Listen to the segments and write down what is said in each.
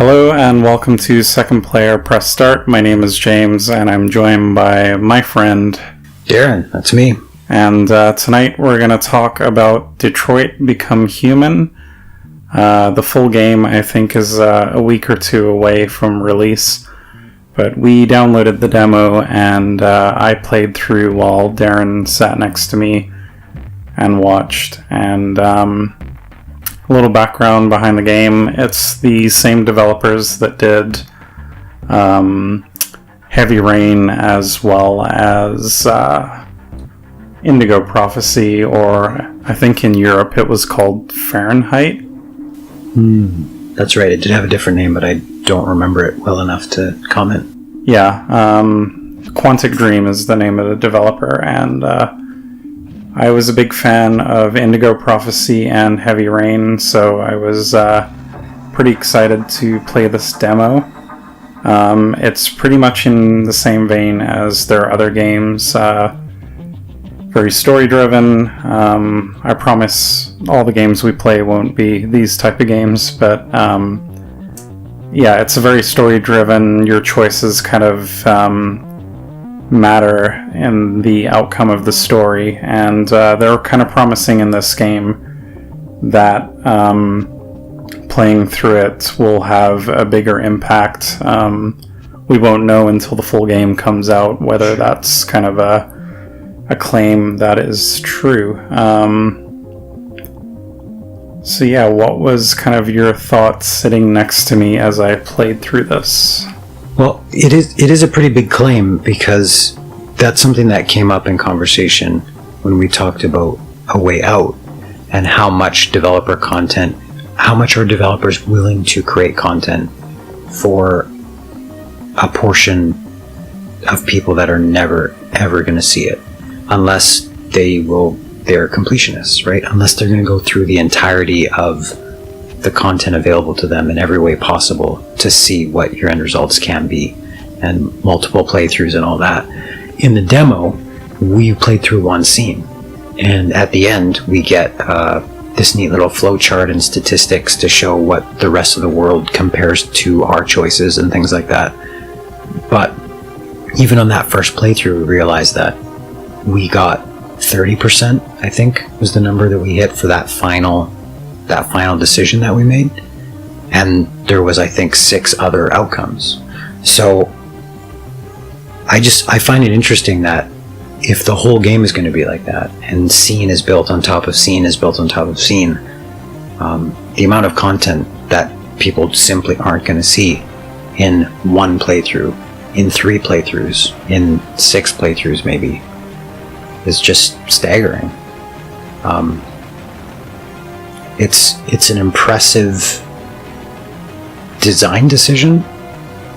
Hello and welcome to Second Player Press Start. My name is James and I'm joined by my friend Darren. That's me. And tonight we're going to talk about Detroit Become Human. The full game I think is a week or two away from release, but we downloaded the demo and I played through while Darren sat next to me and watched. And a little background behind the game: it's the same developers that did Heavy Rain as well as Indigo Prophecy, or I think in Europe it was called Fahrenheit. That's right, it did have a different name, but I don't remember it well enough to comment. Yeah, Quantic Dream is the name of the developer, and I was a big fan of Indigo Prophecy and Heavy Rain, so I was pretty excited to play this demo. It's pretty much in the same vein as their other games, very story-driven. I promise all the games we play won't be these type of games, but yeah, it's a very story-driven. Your choices kind of matter in the outcome of the story, and they're kind of promising in this game that playing through it will have a bigger impact. We won't know until the full game comes out whether that's kind of a claim that is true. So yeah, what was kind of your thoughts sitting next to me as I played through this? Well, it is a pretty big claim, because that's something that came up in conversation when we talked about A Way Out and how much are developers willing to create content for a portion of people that are never ever going to see it, unless they're completionists, right? Unless they're going to go through the entirety of the content available to them in every way possible to see what your end results can be, and multiple playthroughs and all that. In the demo, we played through one scene, and at the end we get this neat little flowchart and statistics to show what the rest of the world compares to our choices and things like that. But even on that first playthrough, we realized that we got 30%, I think was the number that we hit for that final decision that we made, and there was, I think, 6 other outcomes. So I find it interesting that if the whole game is going to be like that, and scene is built on top of scene is built on top of scene, the amount of content that people simply aren't going to see in one playthrough, in 3 playthroughs, in 6 playthroughs maybe, is just staggering. It's an impressive design decision,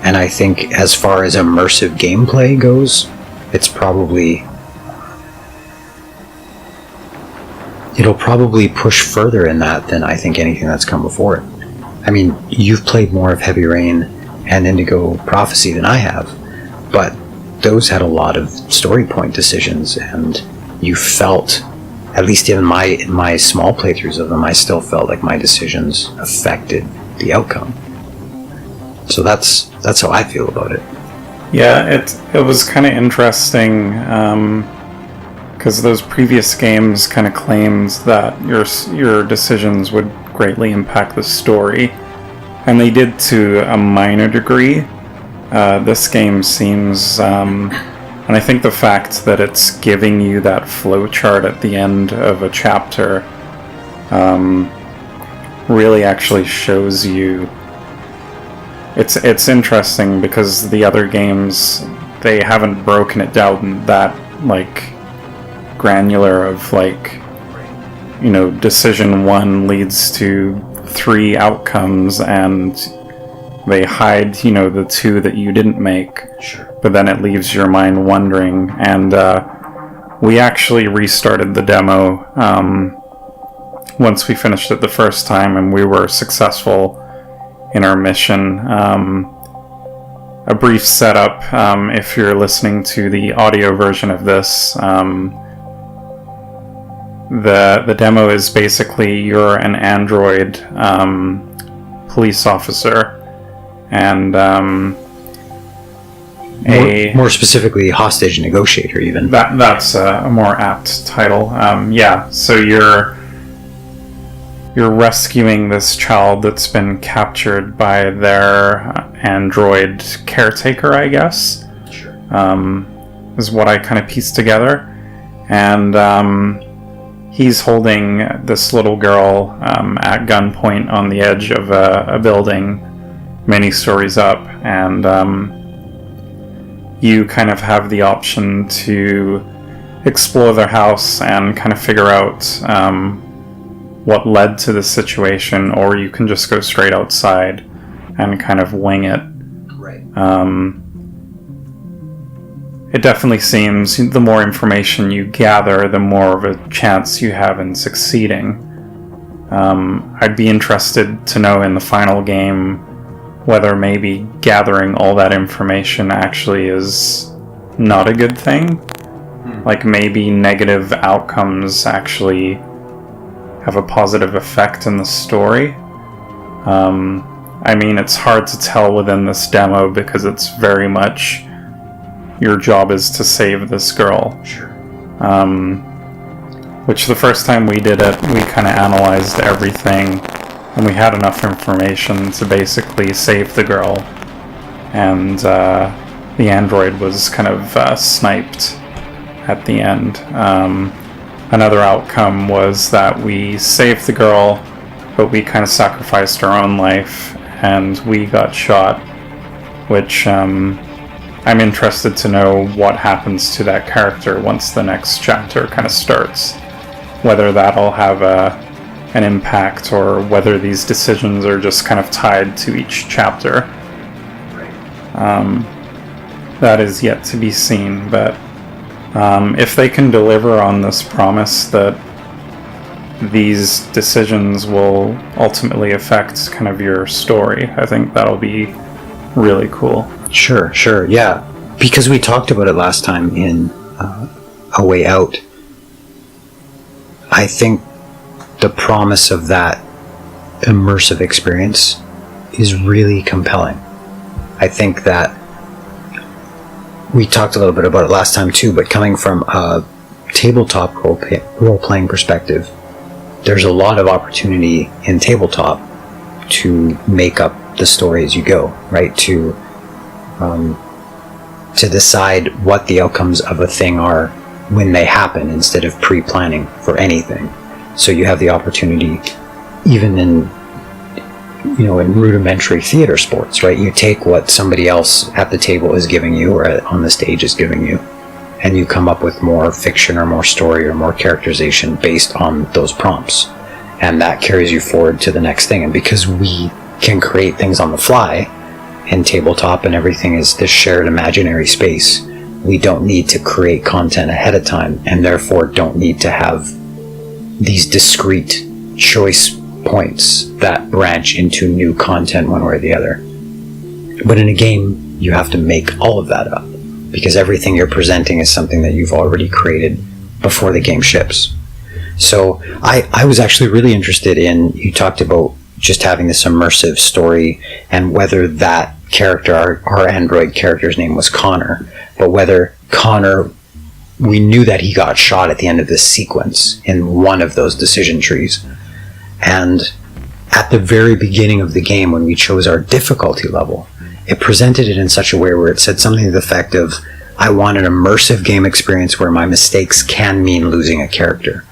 and I think as far as immersive gameplay goes, it'll probably push further in that than I think anything that's come before it. I mean, you've played more of Heavy Rain and Indigo Prophecy than I have, but those had a lot of story point decisions, and you felt, at least in my small playthroughs of them, I still felt like my decisions affected the outcome. So that's how I feel about it. Yeah, it was kind of interesting, because those previous games kind of claimed that your decisions would greatly impact the story, and they did to a minor degree. This game seems, and I think the fact that it's giving you that flowchart at the end of a chapter really actually shows you. It's interesting, because the other games, they haven't broken it down that granular of decision 1 leads to 3 outcomes, and they hide the 2 that you didn't make. Sure. But then it leaves your mind wondering, and we actually restarted the demo once we finished it the first time, and we were successful in our mission. A brief setup, if you're listening to the audio version of this, the demo is basically you're an android police officer, and more specifically, hostage negotiator. Even that's a more apt title. So you're rescuing this child that's been captured by their android caretaker, I guess. Sure. Is what I kind of pieced together. And he's holding this little girl at gunpoint on the edge of a building many stories up. And you kind of have the option to explore their house and kind of figure out what led to this situation, or you can just go straight outside and kind of wing it. Right. It definitely seems the more information you gather, the more of a chance you have in succeeding. I'd be interested to know in the final game whether maybe gathering all that information actually is not a good thing. Like maybe negative outcomes actually have a positive effect in the story. I mean, it's hard to tell within this demo because it's very much your job is to save this girl. Sure. Which the first time we did it, we kind of analyzed everything and we had enough information to basically save the girl. And the android was kind of sniped at the end. Another outcome was that we saved the girl, but we kind of sacrificed our own life, and we got shot, which I'm interested to know what happens to that character once the next chapter kind of starts. Whether that'll have an impact, or whether these decisions are just kind of tied to each chapter. That is yet to be seen, but if they can deliver on this promise that these decisions will ultimately affect kind of your story, I think that'll be really cool. Sure, yeah. Because we talked about it last time in A Way Out, I think the promise of that immersive experience is really compelling. I think that we talked a little bit about it last time too, but coming from a tabletop role-playing perspective, there's a lot of opportunity in tabletop to make up the story as you go, right? To decide what the outcomes of a thing are when they happen, instead of pre-planning for anything. So you have the opportunity, even in rudimentary theater sports, right? You take what somebody else at the table is giving you, or on the stage is giving you, and you come up with more fiction or more story or more characterization based on those prompts. And that carries you forward to the next thing. And because we can create things on the fly in tabletop and everything is this shared imaginary space, we don't need to create content ahead of time, and therefore don't need to have these discrete choice points that branch into new content one way or the other. But in a game, you have to make all of that up, because everything you're presenting is something that you've already created before the game ships. So I was actually really interested in, you talked about just having this immersive story, and whether that character, our android character's name was Connor, but whether Connor, we knew that he got shot at the end of this sequence in one of those decision trees. And at the very beginning of the game, when we chose our difficulty level, it presented it in such a way where it said something to the effect of, I want an immersive game experience where my mistakes can mean losing a character.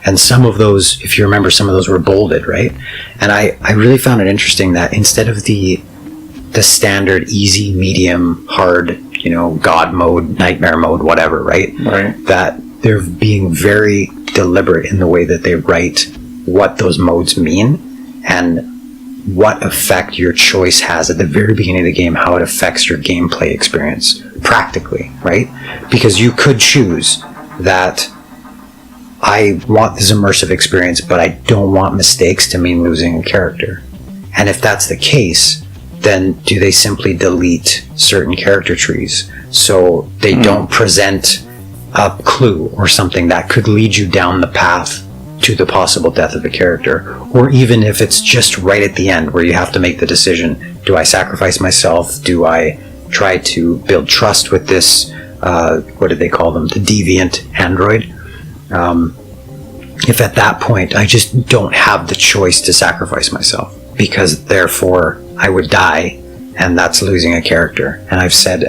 And some of those, if you remember, some of those were bolded, right? And I really found it interesting that instead of the standard easy, medium, hard, God mode, nightmare mode, whatever, right? That they're being very deliberate in the way that they write what those modes mean and what effect your choice has at the very beginning of the game, how it affects your gameplay experience practically, right? Because you could choose that I want this immersive experience, but I don't want mistakes to mean losing a character. And if that's the case, then do they simply delete certain character trees so they don't present a clue or something that could lead you down the path to the possible death of a character? Or even if it's just right at the end where you have to make the decision, Do I sacrifice myself? Do I try to build trust with this, what did they call them? The deviant android? If at that point I just don't have the choice to sacrifice myself, because therefore I would die, and that's losing a character. And I've said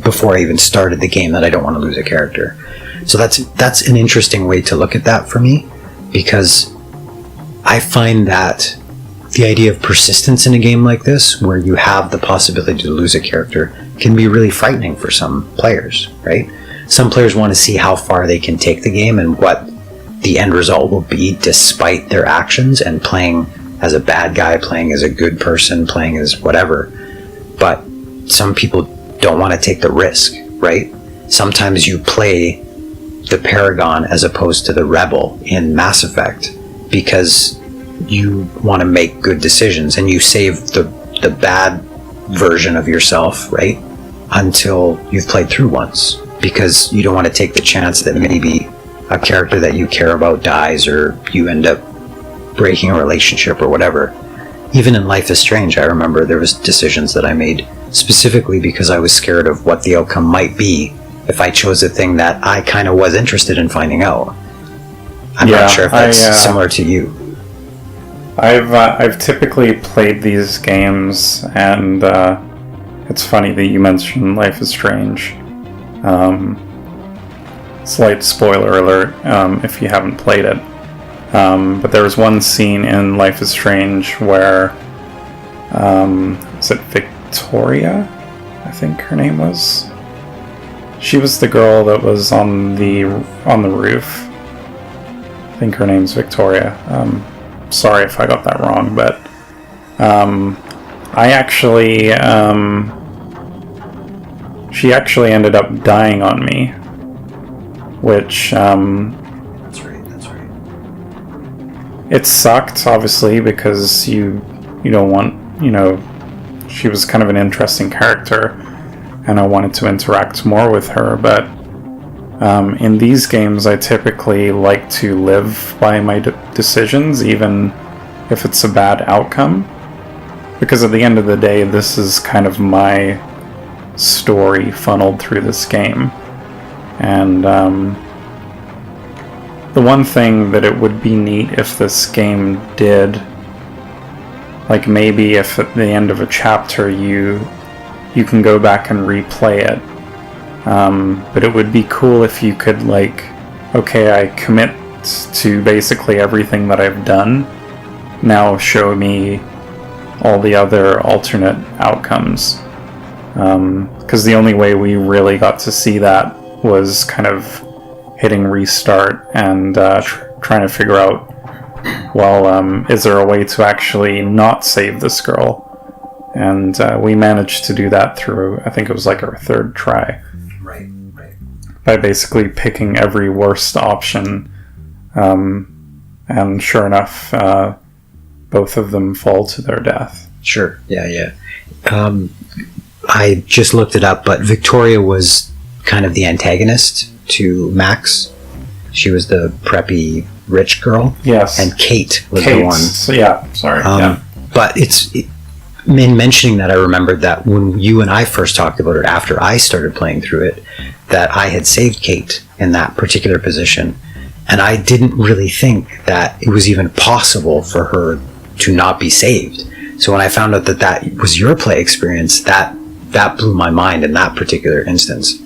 before I even started the game that I don't want to lose a character. So that's an interesting way to look at that for me, because I find that the idea of persistence in a game like this, where you have the possibility to lose a character, can be really frightening for some players, right? Some players want to see how far they can take the game and what the end result will be despite their actions, and playing as a bad guy, playing as a good person, playing as whatever. But some people don't want to take the risk, right? Sometimes you play the Paragon as opposed to the Rebel in Mass Effect because you want to make good decisions, and you save the bad version of yourself, right, until you've played through once, because you don't want to take the chance that maybe a character that you care about dies, or you end up breaking a relationship or whatever. Even in Life is Strange, I remember there was decisions that I made specifically because I was scared of what the outcome might be if I chose a thing that I kind of was interested in finding out. I'm not sure if that's similar to you. I've typically played these games, and it's funny that you mentioned Life is Strange. Slight spoiler alert if you haven't played it. But there was one scene in Life is Strange where, was it Victoria? I think her name was. She was the girl that was on the roof. I think her name's Victoria. Sorry if I got that wrong, but I actually she actually ended up dying on me, which That's right. It sucked, obviously, because you don't want, she was kind of an interesting character, and I wanted to interact more with her, but in these games I typically like to live by my decisions, even if it's a bad outcome, because at the end of the day this is kind of my story funneled through this game. And the one thing that it would be neat if this game did, like maybe if at the end of a chapter you can go back and replay it, but it would be cool if you could, like, okay, I commit to basically everything that I've done, now show me all the other alternate outcomes, because the only way we really got to see that was kind of hitting restart and trying to figure out, well, is there a way to actually not save this girl? And we managed to do that through, I think it was like our third try. Right. By basically picking every worst option, and sure enough, both of them fall to their death. Sure, yeah. I just looked it up, but Victoria was kind of the antagonist to Max. She was the preppy rich girl. Yes. And Kate was the one. So, yeah, sorry. But in mentioning that, I remembered that when you and I first talked about it after I started playing through it, that I had saved Kate in that particular position, and I didn't really think that it was even possible for her to not be saved. So when I found out that was your play experience, that blew my mind in that particular instance,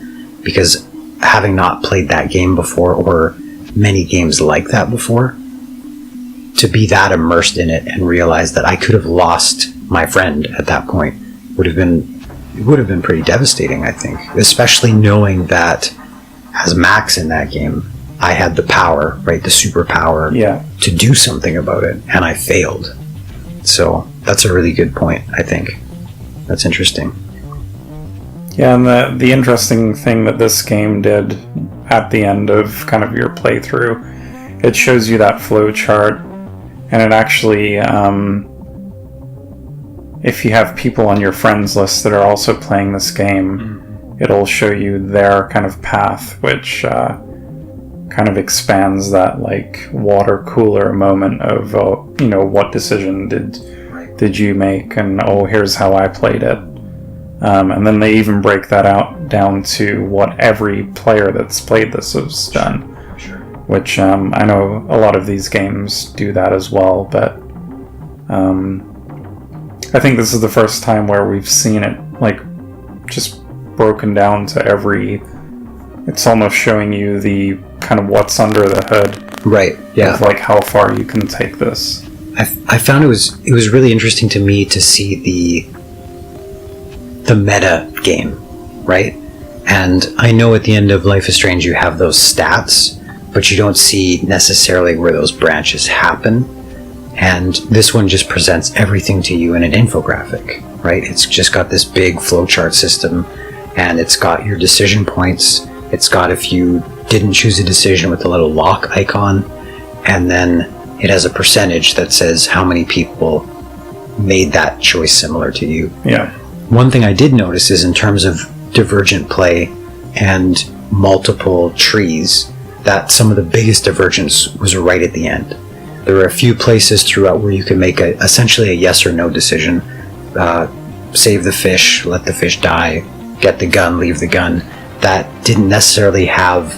because having not played that game before, or many games like that before, to be that immersed in it and realize that I could have lost my friend at that point would have been pretty devastating, I think, especially knowing that as Max in that game, I had the power, right, the superpower, to do something about it, and I failed. So that's a really good point, I think. That's interesting. Yeah, and the interesting thing that this game did at the end of kind of your playthrough, it shows you that flow chart, and it actually, if you have people on your friends list that are also playing this game, it'll show you their kind of path, which kind of expands that, like, water cooler moment of, what decision did did you make, and oh, here's how I played it. And then they even break that out down to what every player that's played this has done. Sure. Which I know a lot of these games do that as well, but I think this is the first time where we've seen it like just broken down to every. It's almost showing you the kind of what's under the hood, right? Yeah, of like how far you can take this. I found it was really interesting to me to see the meta game, right? And I know at the end of Life is Strange you have those stats, but you don't see necessarily where those branches happen. And this one just presents everything to you in an infographic, right? It's just got this big flowchart system, and it's got your decision points. It's got if you didn't choose a decision with a little lock icon, and then it has a percentage that says how many people made that choice similar to you. Yeah. One thing I did notice is in terms of divergent play and multiple trees, that some of the biggest divergence was right at the end. There were a few places throughout where you could make essentially a yes or no decision. Save the fish, let the fish die, get the gun, leave the gun. That didn't necessarily have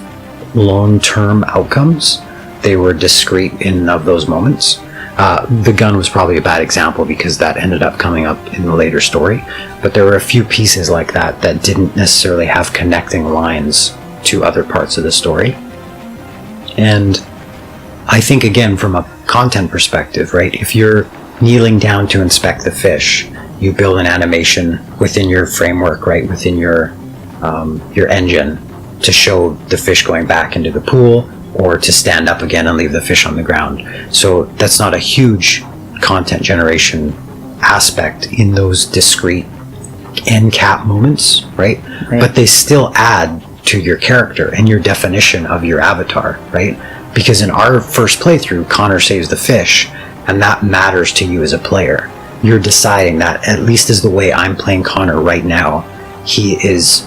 long-term outcomes. They were discrete in and of those moments. The gun was probably a bad example because that ended up coming up in the later story. But there were a few pieces like that that didn't necessarily have connecting lines to other parts of the story. And I think, again, from a content perspective, right, if you're kneeling down to inspect the fish, you build an animation within your framework, right, within your engine to show the fish going back into the pool or to stand up again and leave the fish on the ground. So that's not a huge content generation aspect in those discrete end cap moments, right? But they still add to your character and your definition of your avatar, right? Because in our first playthrough, Connor saves the fish, and that matters to you as a player. You're deciding that, at least as the way I'm playing Connor right now, he is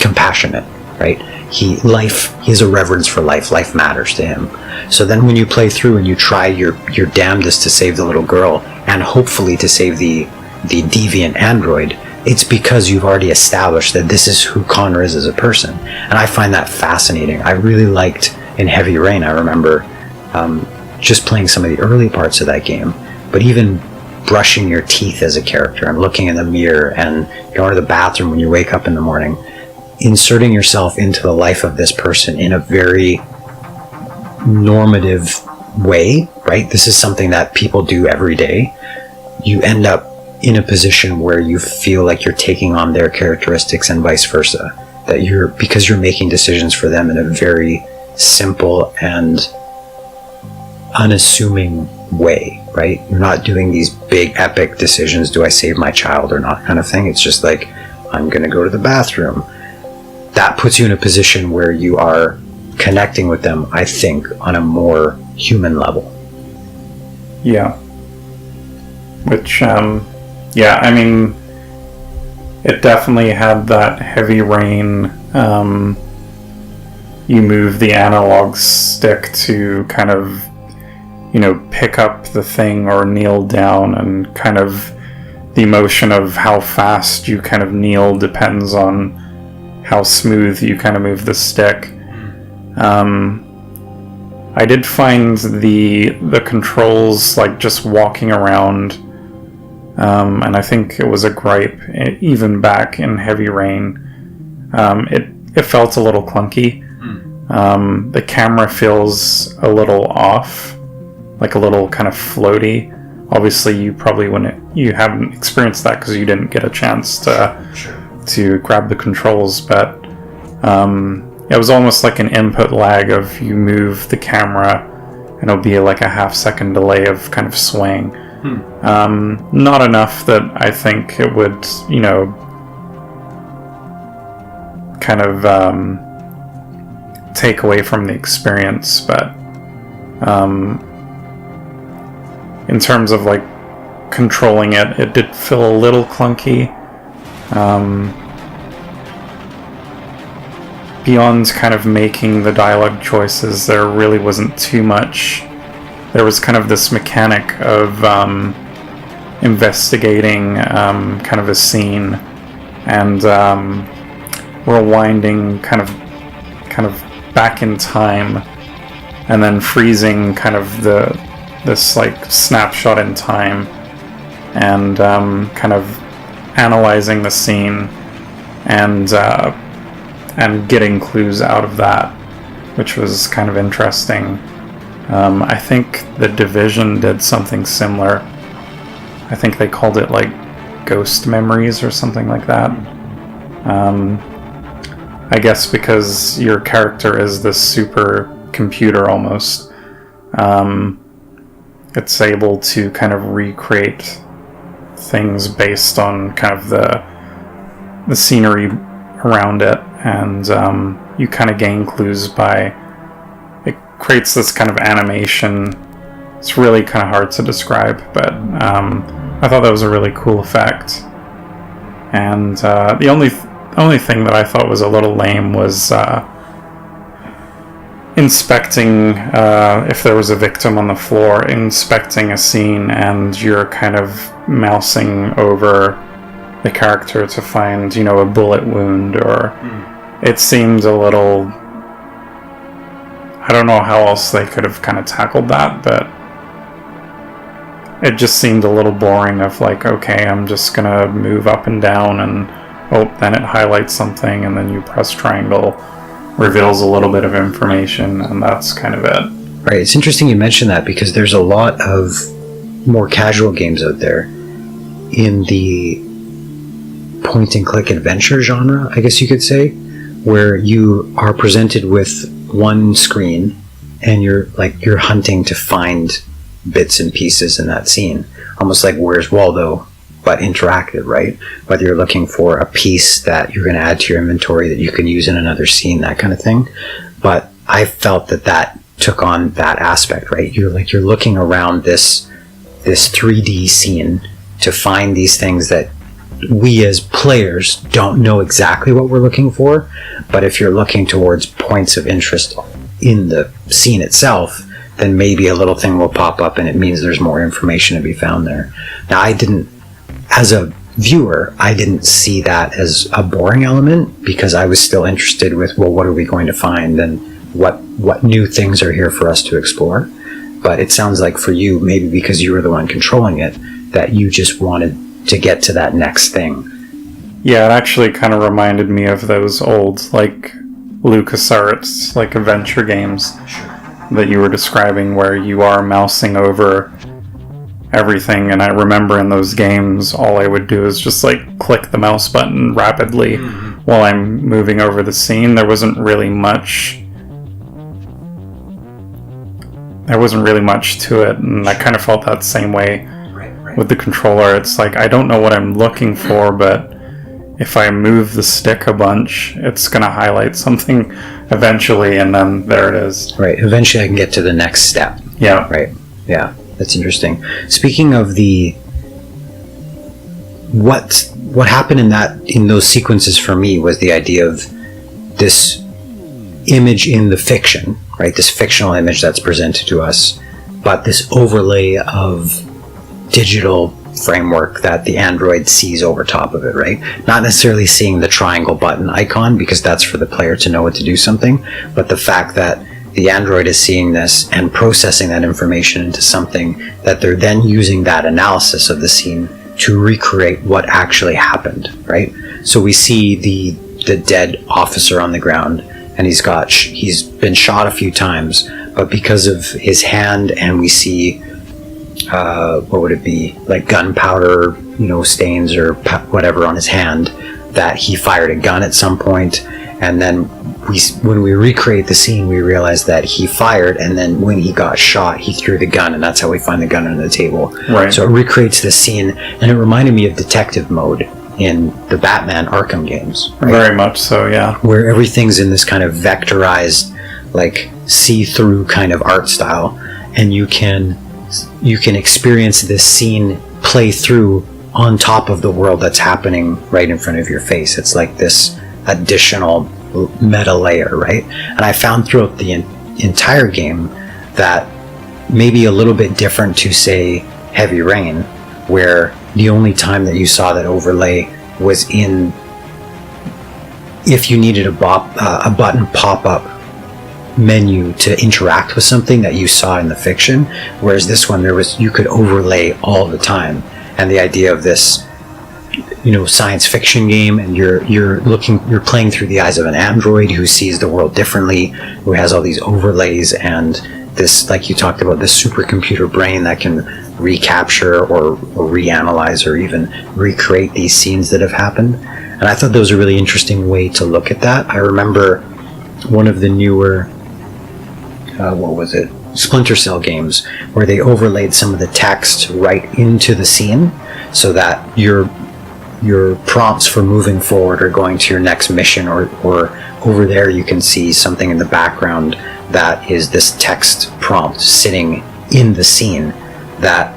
compassionate, right? He has a reverence for life. Life matters to him. So then when you play through and you try your damnedest to save the little girl, and hopefully to save the deviant android, it's because you've already established that this is who Connor is as a person. And I find that fascinating. I really liked in Heavy Rain, I remember just playing some of the early parts of that game, but even brushing your teeth as a character and looking in the mirror and going to the bathroom when you wake up in the morning, inserting yourself into the life of this person in a very normative way, right? This is something that people do every day. You end up in a position where you feel like you're taking on their characteristics and vice versa, because you're making decisions for them in a very simple and unassuming way, right? You're not doing these big epic decisions, do I save my child or not, kind of thing. It's just like, I'm going to go to the bathroom. That puts you in a position where you are connecting with them, I think, on a more human level. Yeah. Which, yeah, I mean, it definitely had that Heavy Rain, you move the analog stick to kind of, pick up the thing or kneel down, and kind of the motion of how fast you kind of kneel depends on how smooth you kind of move the stick. I did find the controls, like just walking around, and I think it was a gripe even back in Heavy Rain. It felt a little clunky. The camera feels a little off, like a little kind of floaty. Obviously, you probably you haven't experienced that because you didn't get a chance to grab the controls, but it was almost like an input lag of you move the camera and it'll be like a half-second delay of kind of swaying. Not enough that I think it would, kind of take away from the experience, but in terms of like controlling it, it did feel a little clunky. Beyond kind of making the dialogue choices, there really wasn't too much there was kind of this mechanic of investigating kind of a scene and rewinding kind of back in time, and then freezing kind of this like snapshot in time, and kind of analyzing the scene and getting clues out of that, which was kind of interesting. I think The Division did something similar. I think they called it like Ghost Memories or something like that. I guess because your character is this super computer almost, it's able to kind of recreate things based on kind of the scenery around it, and you kind of gain clues by it creates this kind of animation. It's really kind of hard to describe, but I thought that was a really cool effect. And the only thing that I thought was a little lame was inspecting, if there was a victim on the floor, inspecting a scene, and you're kind of mousing over the character to find, a bullet wound, or it seemed a little... I don't know how else they could have kind of tackled that, but it just seemed a little boring of like, okay, I'm just gonna move up and down, and then it highlights something, and then you press triangle, reveals a little bit of information, and that's kind of it. Right, it's interesting you mention that, because there's a lot of more casual games out there in the point-and-click adventure genre, I guess you could say, where you are presented with one screen, and you're hunting to find bits and pieces in that scene, almost like Where's Waldo, but interactive, right? Whether you're looking for a piece that you're going to add to your inventory that you can use in another scene, that kind of thing. But I felt that took on that aspect, right? You're looking around this 3D scene to find these things that we as players don't know exactly what we're looking for, but if you're looking towards points of interest in the scene itself, then maybe a little thing will pop up and it means there's more information to be found there. Now, as a viewer, I didn't see that as a boring element, because I was still interested with, well, what are we going to find, and what new things are here for us to explore. But it sounds like for you, maybe because you were the one controlling it, that you just wanted to get to that next thing. Yeah, it actually kind of reminded me of those old, like, LucasArts, like, adventure games that you were describing, where you are mousing over everything. And I remember in those games, all I would do is just, like, click the mouse button rapidly while I'm moving over the scene. There wasn't really much to it, and I kind of felt that same way with the controller. It's like, I don't know what I'm looking for, but if I move the stick a bunch, it's going to highlight something eventually, and then there it is. Right, eventually I can get to the next step. Yeah. Right, yeah, that's interesting. Speaking of what happened in those sequences for me was the idea of this image in the fiction, right? This fictional image that's presented to us, but this overlay of digital framework that the Android sees over top of it, right? Not necessarily seeing the triangle button icon, because that's for the player to know what to do something, but the fact that the Android is seeing this and processing that information into something that they're then using that analysis of the scene to recreate what actually happened, right? So we see the dead officer on the ground, and he's been shot a few times, but because of his hand, and we see what would it be, like gunpowder, stains or whatever on his hand, that he fired a gun at some point. And then when we recreate the scene, we realize that he fired, and then when he got shot, he threw the gun, and that's how we find the gun under the table. Right. So it recreates the scene, and it reminded me of detective mode in the Batman Arkham games. Right? Very much so, yeah. Where everything's in this kind of vectorized, like see-through kind of art style, and you can experience this scene play through on top of the world that's happening right in front of your face. It's like this additional meta layer, right? And I found throughout the entire game that maybe a little bit different to, say, Heavy Rain, where the only time that you saw that overlay was in if you needed a button pop-up menu to interact with something that you saw in the fiction, whereas this one you could overlay all the time. And the idea of this, science fiction game, and you're playing through the eyes of an android who sees the world differently, who has all these overlays, and this, like you talked about, this supercomputer brain that can recapture or reanalyze or even recreate these scenes that have happened. And I thought that was a really interesting way to look at that. I remember one of the newer Splinter Cell games, where they overlaid some of the text right into the scene, so that your prompts for moving forward or going to your next mission, or over there you can see something in the background that is this text prompt sitting in the scene, that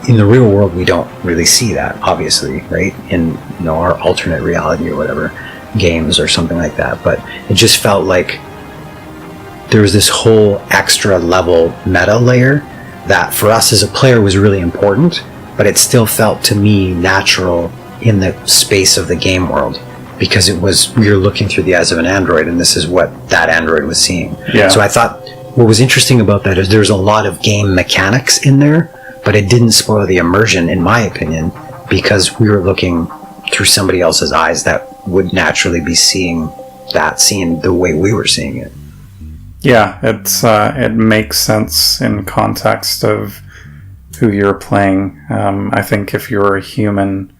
in the real world we don't really see that, obviously, right? In our alternate reality or whatever games or something like that. But it just felt like there was this whole extra level meta layer that for us as a player was really important, but it still felt to me natural in the space of the game world, because we were looking through the eyes of an android, and this is what that android was seeing. Yeah. So I thought what was interesting about that is there's a lot of game mechanics in there, but it didn't spoil the immersion, in my opinion, because we were looking through somebody else's eyes that would naturally be seeing that scene the way we were seeing it. Yeah, it makes sense in context of who you're playing. I think if you were a human,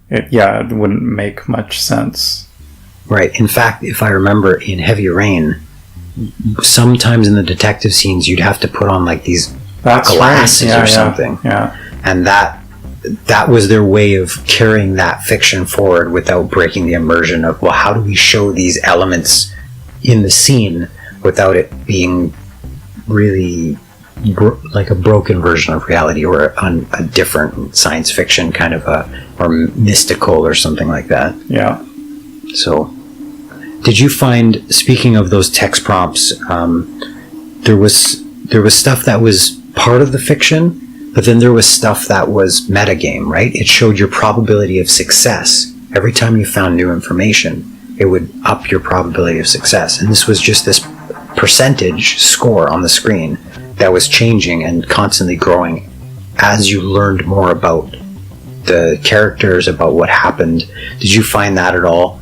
it wouldn't make much sense. Right. In fact, if I remember in Heavy Rain, sometimes in the detective scenes you'd have to put on like these glasses or something. Yeah. And that was their way of carrying that fiction forward without breaking the immersion of, well, how do we show these elements in the scene without it being really like a broken version of reality, or a different science fiction kind of or mystical or something like that. Yeah. So, did you find, speaking of those text prompts, there was stuff that was part of the fiction, but then there was stuff that was metagame, right? It showed your probability of success. Every time you found new information, it would up your probability of success. And this was just this percentage score on the screen that was changing and constantly growing as you learned more about the characters, about what happened. Did you find that at all?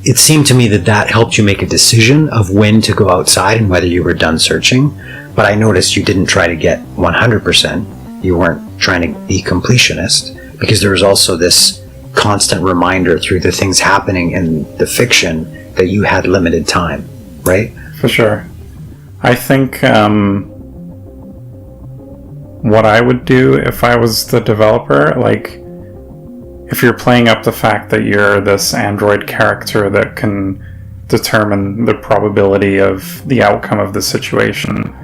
It seemed to me that helped you make a decision of when to go outside and whether you were done searching, but I noticed you didn't try to get 100%. You weren't trying to be completionist, because there was also this constant reminder through the things happening in the fiction that you had limited time, right? For sure. I think what I would do if I was the developer, like, if you're playing up the fact that you're this android character that can determine the probability of the outcome of the situation,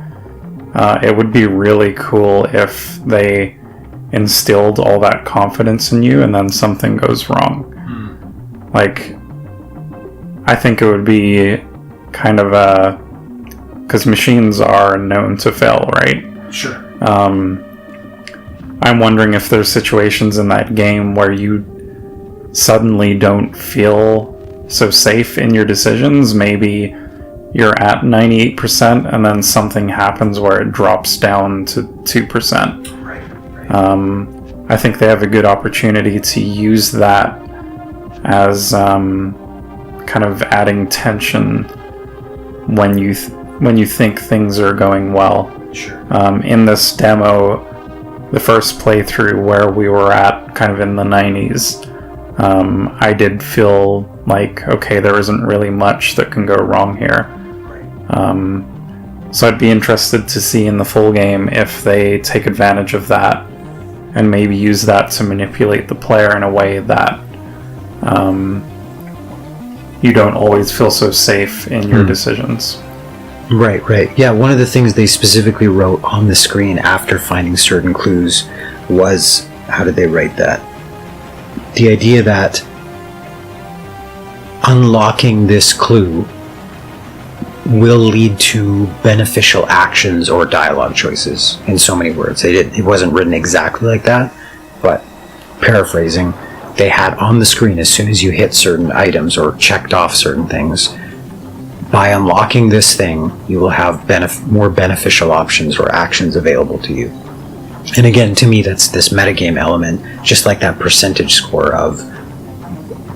it would be really cool if they instilled all that confidence in you and then something goes wrong. Like, I think it would be kind of because machines are known to fail, right? Sure. I'm wondering if there's situations in that game where you suddenly don't feel so safe in your decisions. Maybe you're at 98% and then something happens where it drops down to 2%. Right. I think they have a good opportunity to use that as kind of adding tension when you think things are going well. Sure. In this demo, the first playthrough where we were at kind of in the 90s, I did feel like, okay, there isn't really much that can go wrong here. So I'd be interested to see in the full game if they take advantage of that and maybe use that to manipulate the player in a way that you don't always feel so safe in your decisions. Right. Yeah, one of the things they specifically wrote on the screen after finding certain clues was, how did they write that? The idea that unlocking this clue will lead to beneficial actions or dialogue choices, in so many words. It wasn't written exactly like that, but paraphrasing, they had on the screen, as soon as you hit certain items or checked off certain things, by unlocking this thing, you will have more beneficial options or actions available to you. And again, to me, that's this metagame element, just like that percentage score of,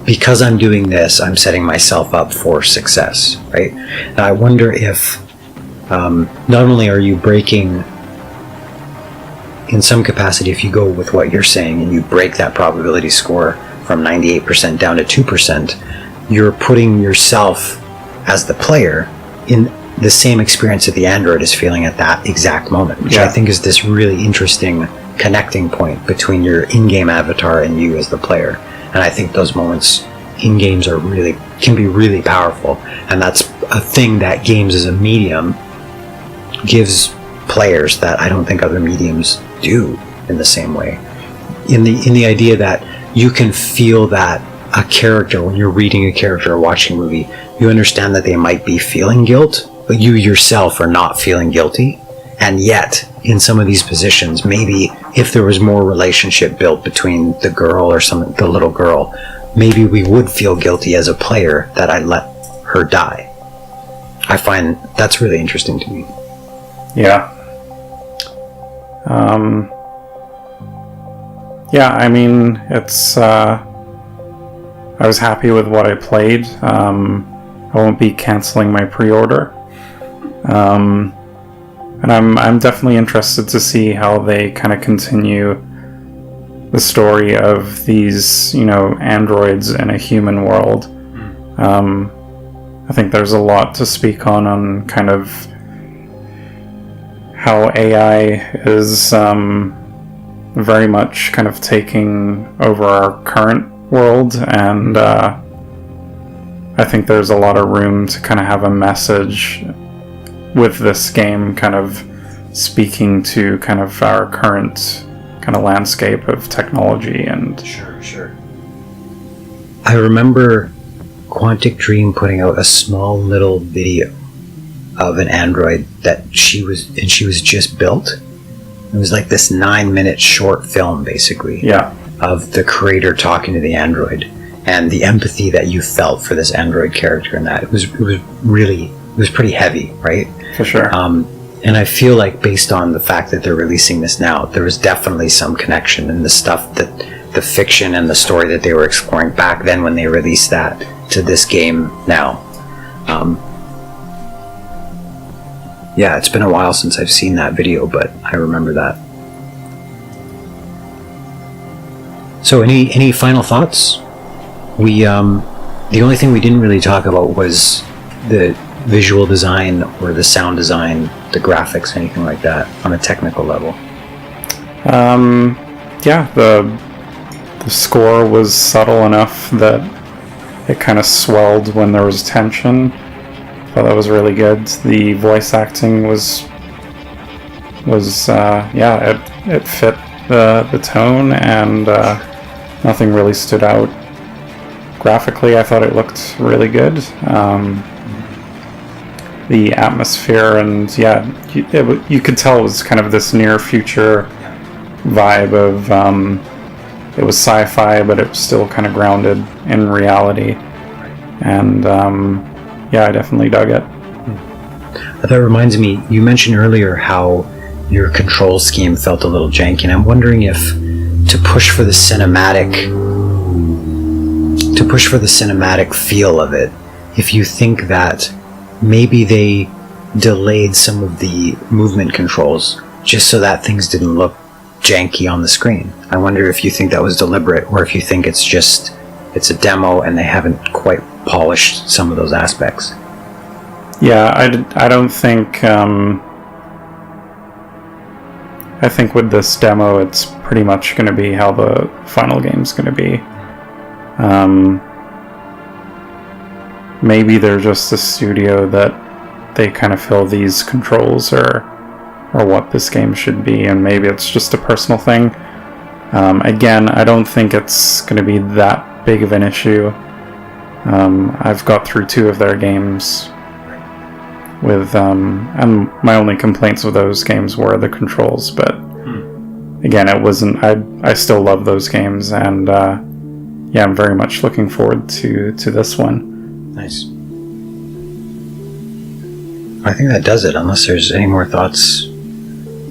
because I'm doing this, I'm setting myself up for success, right? Now, I wonder if not only are you breaking, in some capacity, if you go with what you're saying and you break that probability score from 98% down to 2%, you're putting yourself as the player in the same experience that the android is feeling at that exact moment, which I think is this really interesting connecting point between your in-game avatar and you as the player. And I think those moments in games can be really powerful, and that's a thing that games as a medium gives players that I don't think other mediums do in the same way. In the idea that you can feel that a character, when you're reading a character or watching a movie, you understand that they might be feeling guilt, but you yourself are not feeling guilty. And yet, in some of these positions, maybe if there was more relationship built between the girl or the little girl, maybe we would feel guilty as a player that I let her die. I find that's really interesting to me. Yeah. Yeah, I mean, it's, I was happy with what I played. I won't be canceling my pre-order. And I'm definitely interested to see how they kind of continue the story of these, androids in a human world. I think there's a lot to speak on kind of how AI is very much kind of taking over our current world, and I think there's a lot of room to kind of have a message with this game kind of speaking to kind of our current kind of landscape of technology. And Sure. I remember Quantic Dream putting out a small little video of an android that she was just built. It was like this 9-minute short film, basically, of the creator talking to the android and the empathy that you felt for this android character in that. It was pretty heavy, right? For sure. And I feel like, based on the fact that they're releasing this now, there was definitely some connection in the stuff, that the fiction and the story that they were exploring back then when they released that to this game now. Yeah, it's been a while since I've seen that video, but I remember that. So any final thoughts? We the only thing we didn't really talk about was the visual design or the sound design, the graphics, anything like that on a technical level. Yeah, the score was subtle enough that it kind of swelled when there was tension. But that was really good. The voice acting was it fit the tone, and nothing really stood out. Graphically, I thought it looked really good. The atmosphere, and you could tell it was kind of this near future vibe of it was sci-fi, but it was still kind of grounded in reality. And I definitely dug it. That reminds me, you mentioned earlier how your control scheme felt a little janky, and I'm wondering if to push for the cinematic feel of it, if you think that maybe they delayed some of the movement controls just so that things didn't look janky on the screen. I wonder if you think that was deliberate, or if you think it's a demo and they haven't quite polished some of those aspects. Yeah, I don't think... I think with this demo, it's pretty much going to be how the final game's going to be. Maybe they're just a studio that they kind of feel these controls are what this game should be, and maybe it's just a personal thing. Again, I don't think it's going to be that big of an issue. I've got through 2 of their games, with and my only complaints with those games were the controls, but again, it wasn't. I still love those games, and yeah, I'm very much looking forward to this one. Nice. I think that does it, unless there's any more thoughts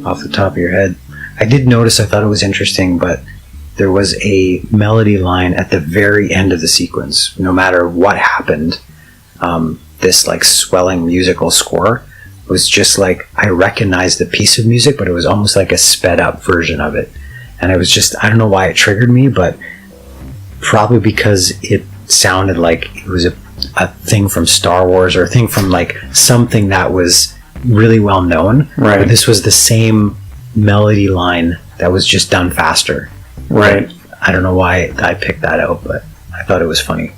off the top of your head. I did notice, I thought it was interesting, but there was a melody line at the very end of the sequence. No matter what happened, this like swelling musical score was just like, I recognized the piece of music, but it was almost like a sped up version of it. And it was just, I don't know why it triggered me, but probably because it sounded like it was a thing from Star Wars, or a thing from like something that was really well known. Right. But this was the same melody line that was just done faster. Right. I don't know why I picked that out, but I thought it was funny.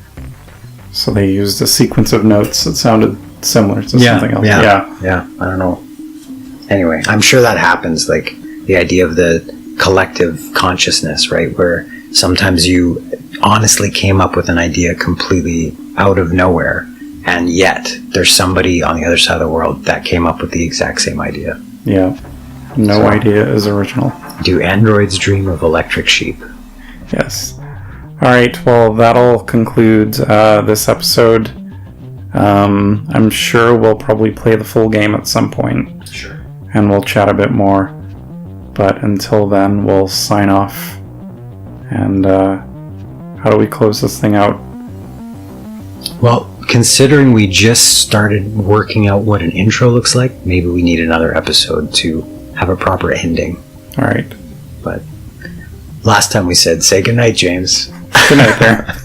So they used a sequence of notes that sounded similar to something else. Yeah. I don't know. Anyway, I'm sure that happens. Like the idea of the collective consciousness, right? Where sometimes you honestly came up with an idea completely out of nowhere, and yet there's somebody on the other side of the world that came up with the exact same idea. Yeah. No idea is original. Do androids dream of electric sheep? Yes. All right. Well, that'll conclude this episode. I'm sure we'll probably play the full game at some point. Sure. And we'll chat a bit more. But until then, we'll sign off. And how do we close this thing out? Well, considering we just started working out what an intro looks like, maybe we need another episode to have a proper ending. All right. But last time we said, say goodnight, James. Good night there.